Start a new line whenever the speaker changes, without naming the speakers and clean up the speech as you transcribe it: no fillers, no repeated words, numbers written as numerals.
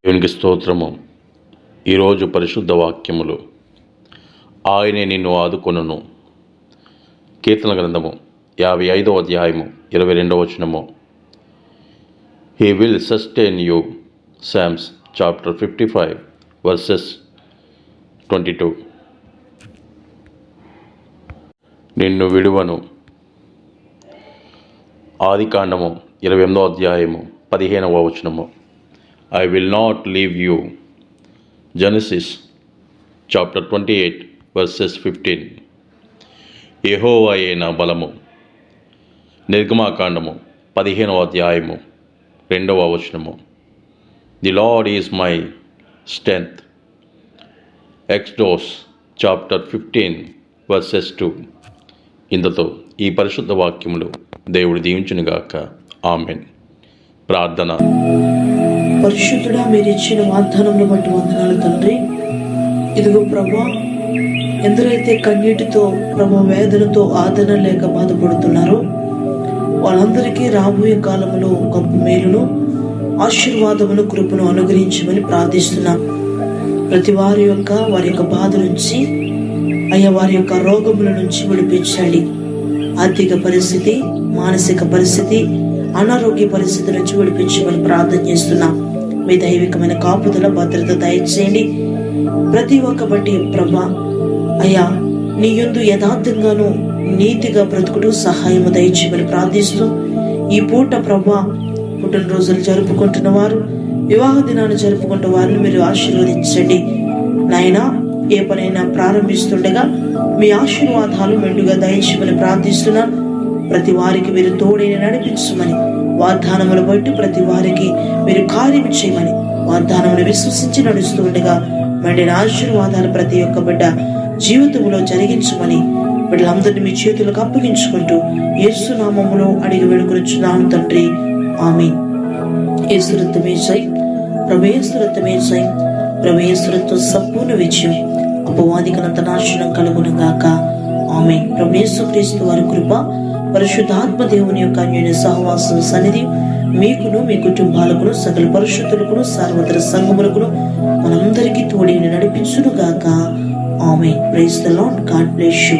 దేవునికి స్తోత్రము. ఈరోజు పరిశుద్ధ వాక్యములు. ఆయనే నిన్ను ఆదుకొనును. కీర్తన గ్రంథము 55వ అధ్యాయము 22వ వచనము. He will sustain you. Psalms chapter 55 verses 22. నిన్ను విడువను. ఆదికాండము 28వ అధ్యాయము 15వ వచనము. I will not leave you. Genesis chapter 28 verses 15. యెహోవాయే నా బలము. నిర్గమాకాండము 15వ అధ్యాయము 2వ వచనము. The Lord is my strength. Exodus chapter 15 verses 2. ఇందుతో ఈ పరిశుద్ధ వాక్యములు దేవుడు దీవించునుగాక. ఆమెన్. ప్రార్థన.
పరిశుద్ధుడా, మీరు ఇచ్చిన వాగ్దానంలో బట్టి వందనాలు తండ్రి. ఇదిగో ప్రభా, ఎందరైతే కన్నీటితో ప్రభా వేదనతో ఆదరణ లేక బాధపడుతున్నారో వాళ్ళందరికీ రాబోయే కాలంలో గొప్ప మేలును ఆశీర్వాదమును కృపను అనుగ్రహించమని ప్రార్థిస్తున్నాం. ప్రతి వారి యొక్క బాధ నుంచి అయ్యా వారి యొక్క రోగముల నుంచి విడిపించండి. ఆర్థిక పరిస్థితి, మానసిక పరిస్థితి, అనారోగ్య పరిస్థితి నుంచి విడిపించమని ప్రార్థన చేస్తున్నాం. మీ దైవికమైన కాపుదల భద్రత దయచేయండి. ప్రతి ఒక్క బట్టి ప్రభా అయ్యా నీ యందు యథార్థంగాను నీతిగా బ్రతుకుడు సహాయము దయచేయమని ప్రార్థిస్తూ ఈ పూట ప్రభా పుట్టినరోజులు జరుపుకుంటున్న వారు, వివాహ దినాన్ని జరుపుకుంటున్న వారిని మీరు ఆశీర్వదించండి. నాయనా, ఏ పనైనా ప్రారంభిస్తుండగా మీ ఆశీర్వాదాలు మెండుగా దయచేయమని ప్రార్థిస్తున్నాం. ప్రతి వారికి మీరు తోడేని నడిపించమని, వాగ్దానములు బట్టి ప్రతి వారికి మీరు కార్యం చేయమని, వాగ్దానమును విశ్వసించి నడుస్తూ ఉండగా మండిన ఆశీర్వాదాలు ప్రతి ఒక్క బిడ్డ జీవితంలో జరిగించమని బిడ్డలందరినీ మీ చేతులకు అప్పగించుకుంటూ యేసు నామములో అడిగి వేడుకొనుచున్నాను తండ్రి. ఆమేన్. యేసురత్నమే జై, ప్రభుయేసురత్నమే జై, ప్రభుయేసురత్వ సంపూర్ణ విజయం, అపవాదికనంత నాశనం కలుగునుగాక. ఆమేన్. ప్రభు యేసుక్రీస్తు వారి కృప, పరిశుద్ధాత్మ దేవుని యొక్క అన్యోన్య సహవాసం సన్నిధి మీకును మీ కుటుంబాలకును సకల పరిశుద్ధులకును సర్వత్ర సంఘములకును మనందరికీ తోడేని నడిపించును గాక. Amen. Praise the lord. God bless you.